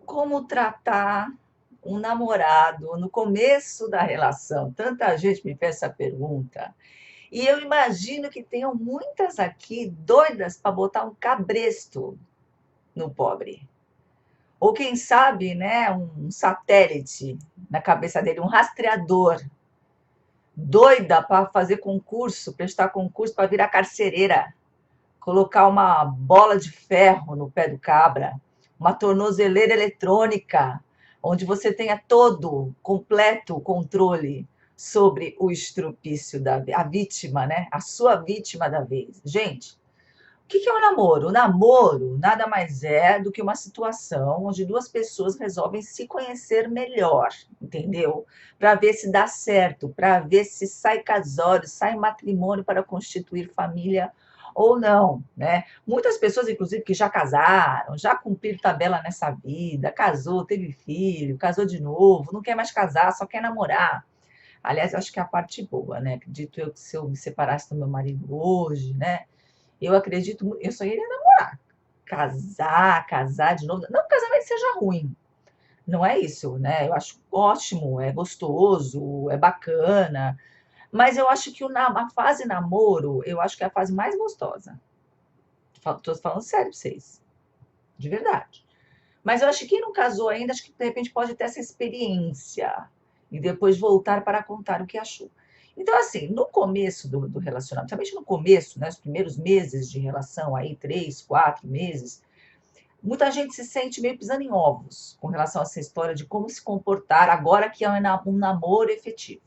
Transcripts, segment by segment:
Como tratar um namorado no começo da relação? Tanta gente me fez essa pergunta. E eu imagino que tenham muitas aqui doidas para botar um cabresto no pobre. Ou quem sabe, né, um satélite na cabeça dele, um rastreador. Doida para fazer concurso, prestar concurso para virar carcereira. Colocar uma bola de ferro no pé do cabra, uma tornozeleira eletrônica, onde você tenha todo, completo controle sobre o estrupício a vítima, né? A sua vítima da vez. Gente, o que é o namoro? O namoro nada mais é do que uma situação onde duas pessoas resolvem se conhecer melhor, entendeu? Para ver se dá certo, para ver se sai casório, sai matrimônio para constituir família ou não, né? Muitas pessoas, inclusive, que já casaram, já cumpriram tabela nessa vida, casou, teve filho, casou de novo, não quer mais casar, só quer namorar. Aliás, acho que é a parte boa, né? Acredito eu que se eu me separasse do meu marido hoje, né? Eu acredito, eu só iria namorar. Casar de novo. Não que o casamento seja ruim, não é isso, né? Eu acho ótimo, é gostoso, é bacana. Mas eu acho que a fase namoro, eu acho que é a fase mais gostosa. Estou falando sério pra vocês, de verdade. Mas eu acho que quem não casou ainda, acho que de repente pode ter essa experiência e depois voltar para contar o que achou. Então, assim, no começo do relacionamento, principalmente no começo, né, os primeiros meses de relação, aí 3, 4 meses, muita gente se sente meio pisando em ovos com relação a essa história de como se comportar agora que é um namoro efetivo.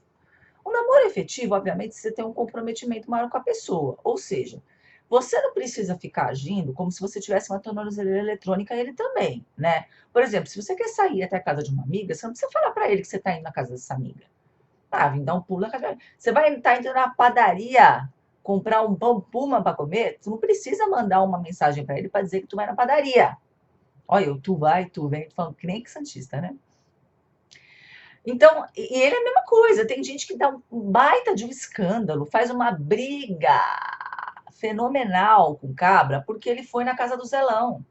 Um namoro efetivo, obviamente, você tem um comprometimento maior com a pessoa. Ou seja, você não precisa ficar agindo como se você tivesse uma tornozeleira eletrônica ele também, né? Por exemplo, se você quer sair até a casa de uma amiga, você não precisa falar para ele que você está indo na casa dessa amiga. Ah, vim dar um pulo na casa. Você vai estar indo na padaria comprar um pão puma para comer? Você não precisa mandar uma mensagem para ele para dizer que tu vai na padaria. Olha, tu vai, tu vem, tô falando que nem que santista, né? Então, e ele é a mesma coisa. Tem gente que dá um baita de um escândalo, faz uma briga fenomenal com o cabra, porque ele foi na casa do Zelão.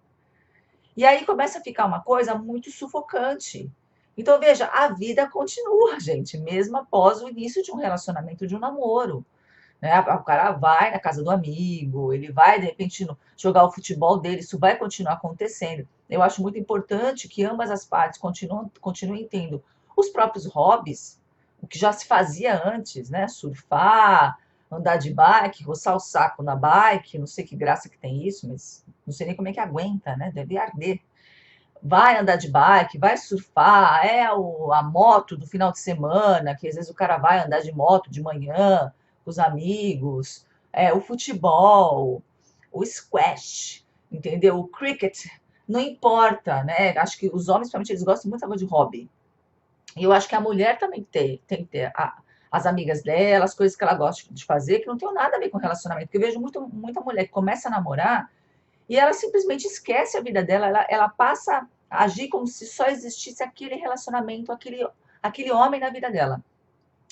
E aí começa a ficar uma coisa muito sufocante. Então, veja, a vida continua, gente, mesmo após o início de um relacionamento, de um namoro. Né? O cara vai na casa do amigo, ele vai, de repente, jogar o futebol dele, isso vai continuar acontecendo. Eu acho muito importante que ambas as partes continuem tendo os próprios hobbies, o que já se fazia antes, né? Surfar, andar de bike, roçar o saco na bike, não sei que graça que tem isso, mas não sei nem como é que aguenta, né? Deve arder. Vai andar de bike, vai surfar, a moto do final de semana, que às vezes o cara vai andar de moto de manhã com os amigos, o futebol, o squash, entendeu? O cricket, não importa, né? Acho que os homens, principalmente, eles gostam muito de hobby. E eu acho que a mulher também tem que ter as amigas dela, as coisas que ela gosta de fazer, que não tem nada a ver com relacionamento. Porque eu vejo muita mulher que começa a namorar e ela simplesmente esquece a vida dela, ela passa a agir como se só existisse aquele relacionamento, aquele homem na vida dela.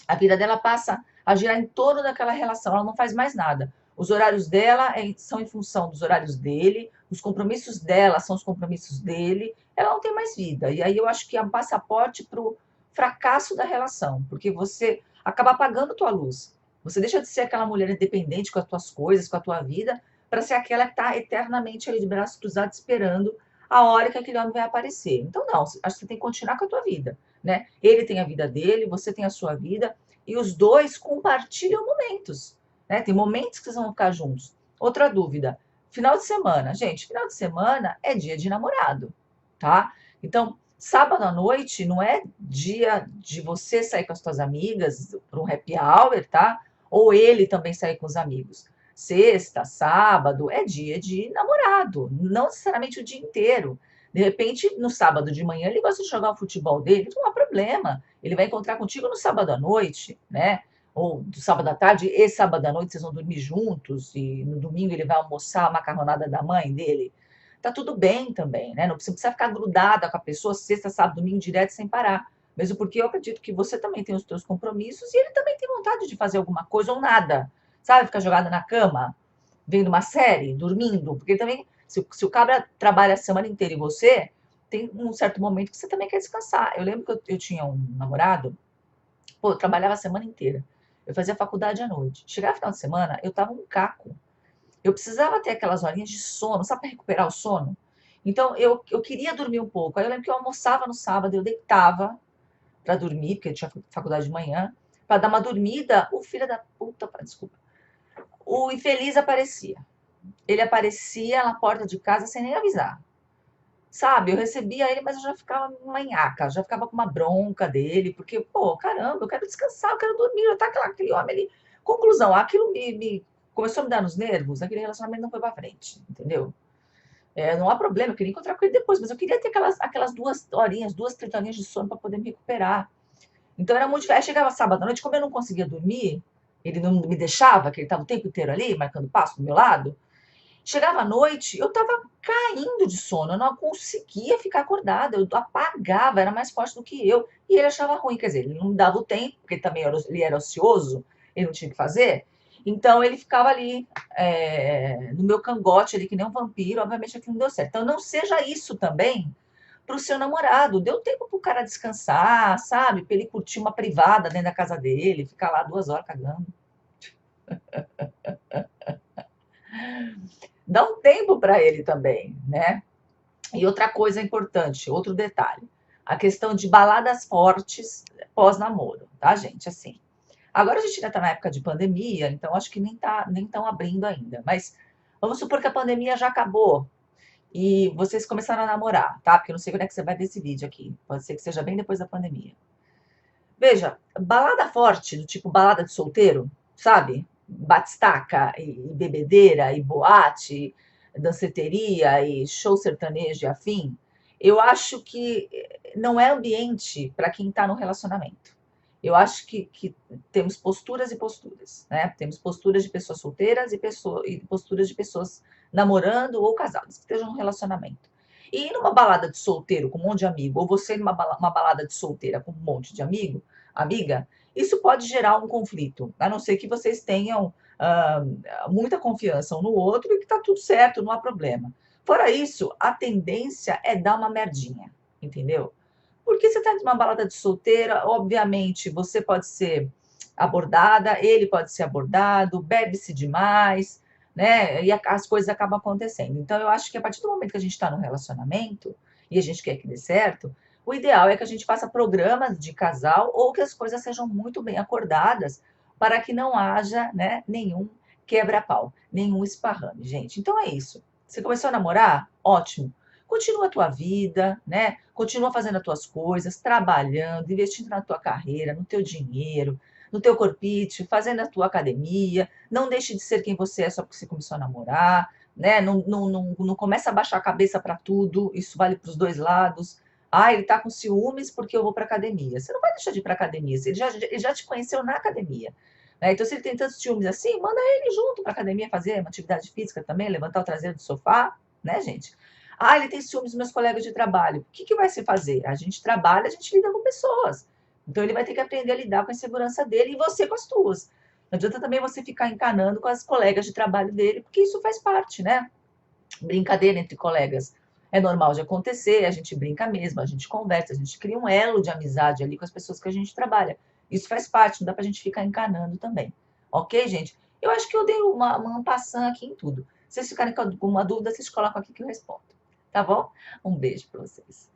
A vida dela passa a girar em torno daquela relação, ela não faz mais nada. Os horários dela são em função dos horários dele, os compromissos dela são os compromissos dele, ela não tem mais vida. E aí eu acho que é um passaporte para o fracasso da relação, porque você acaba apagando a tua luz. Você deixa de ser aquela mulher independente com as tuas coisas, com a tua vida, para ser aquela que está eternamente ali de braços cruzados esperando a hora que aquele homem vai aparecer. Então, não, acho que você tem que continuar com a tua vida, né? Ele tem a vida dele, você tem a sua vida, e os dois compartilham momentos, né? Tem momentos que vocês vão ficar juntos. Outra dúvida, final de semana. Gente, final de semana é dia de namorado, tá? Então, sábado à noite não é dia de você sair com as suas amigas para um happy hour, tá? Ou ele também sair com os amigos. Sexta, sábado é dia de namorado, não necessariamente o dia inteiro. De repente, no sábado de manhã, ele gosta de jogar o futebol dele, não há problema. Ele vai encontrar contigo no sábado à noite, né? Ou do sábado à tarde e sábado à noite vocês vão dormir juntos, e no domingo ele vai almoçar a macarronada da mãe dele. Tá tudo bem também, né? Não precisa ficar grudada com a pessoa sexta, sábado, domingo direto sem parar. Mesmo porque eu acredito que você também tem os seus compromissos e ele também tem vontade de fazer alguma coisa ou nada. Sabe, ficar jogada na cama, vendo uma série, dormindo, porque ele também, se o cabra trabalha a semana inteira e você, tem um certo momento que você também quer descansar. Eu lembro que eu tinha um namorado, pô, eu trabalhava a semana inteira. Eu fazia faculdade à noite. Chegava no final de semana, eu tava um caco. Eu precisava ter aquelas horinhas de sono, sabe, para recuperar o sono? Então, eu queria dormir um pouco. Aí eu lembro que eu almoçava no sábado, eu deitava para dormir, porque eu tinha faculdade de manhã, para dar uma dormida. O filho da puta, desculpa, o infeliz aparecia. Ele aparecia na porta de casa sem nem avisar. Sabe, eu recebia ele, mas eu já ficava manhaca, já ficava com uma bronca dele, porque, pô, caramba, eu quero descansar, eu quero dormir, já tá aquele homem ali. Conclusão, aquilo começou a me dar nos nervos, aquele relacionamento não foi pra frente, entendeu? Não há problema, eu queria encontrar com ele depois, mas eu queria ter aquelas 2 horinhas, 30 horinhas de sono para poder me recuperar. Então era muito difícil. Aí chegava sábado à noite, como eu não conseguia dormir, ele não me deixava, que ele estava o tempo inteiro ali, marcando passo do meu lado. Chegava à noite, eu estava caindo de sono, eu não conseguia ficar acordada, eu apagava, era mais forte do que eu. E ele achava ruim, quer dizer, ele não me dava o tempo, porque ele também ele era ocioso, ele não tinha o que fazer. Então ele ficava ali no meu cangote, ali, que nem um vampiro, obviamente aquilo não deu certo. Então não seja isso também para o seu namorado. Deu tempo para o cara descansar, sabe? Para ele curtir uma privada dentro da casa dele, ficar lá 2 horas cagando. Dá um tempo para ele também, né? E outra coisa importante, outro detalhe, a questão de baladas fortes pós-namoro, tá, gente? Assim, agora a gente ainda está na época de pandemia, então acho que nem estão abrindo ainda. Mas vamos supor que a pandemia já acabou e vocês começaram a namorar, tá? Porque eu não sei quando é que você vai ver esse vídeo aqui. Pode ser que seja bem depois da pandemia. Veja, balada forte, do tipo balada de solteiro, sabe? Batistaca e bebedeira e boate, danceteria e show sertanejo e afim. Eu acho que não é ambiente para quem está no relacionamento. Eu acho que temos posturas e posturas, né? Temos posturas de pessoas solteiras e posturas de pessoas namorando ou casadas, que estejam no relacionamento. E ir numa balada de solteiro com um monte de amigo, ou você numa uma balada de solteira com um monte de amigo, amiga, isso pode gerar um conflito, a não ser que vocês tenham muita confiança um no outro e que tá tudo certo, não há problema. Fora isso, a tendência é dar uma merdinha, entendeu? Porque você tá numa balada de solteira, obviamente, você pode ser abordada, ele pode ser abordado, bebe-se demais, né? E as coisas acabam acontecendo. Então, eu acho que a partir do momento que a gente está num relacionamento e a gente quer que dê certo, o ideal é que a gente faça programas de casal ou que as coisas sejam muito bem acordadas para que não haja, né, nenhum quebra-pau, nenhum esparrame, gente. Então é isso. Você começou a namorar? Ótimo. Continua a tua vida, né? Continua fazendo as tuas coisas, trabalhando, investindo na tua carreira, no teu dinheiro, no teu corpite, fazendo a tua academia. Não deixe de ser quem você é só porque você começou a namorar, né? Não começa a baixar a cabeça para tudo. Isso vale para os dois lados. Ah, ele tá com ciúmes porque eu vou para academia. Você não vai deixar de ir para academia. Ele já te conheceu na academia. Né? Então, se ele tem tantos ciúmes assim, manda ele junto para academia fazer uma atividade física também, levantar o traseiro do sofá, né, gente? Ah, ele tem ciúmes dos meus colegas de trabalho. O que, que vai se fazer? A gente trabalha, a gente lida com pessoas. Então, ele vai ter que aprender a lidar com a insegurança dele e você com as tuas. Não adianta também você ficar encanando com as colegas de trabalho dele, porque isso faz parte, né? Brincadeira entre colegas é normal de acontecer, a gente brinca mesmo, a gente conversa, a gente cria um elo de amizade ali com as pessoas que a gente trabalha. Isso faz parte, não dá pra gente ficar encanando também. Ok, gente? Eu acho que eu dei uma passão aqui em tudo. Se vocês ficarem com alguma dúvida, vocês colocam aqui que eu respondo. Tá bom? Um beijo para vocês.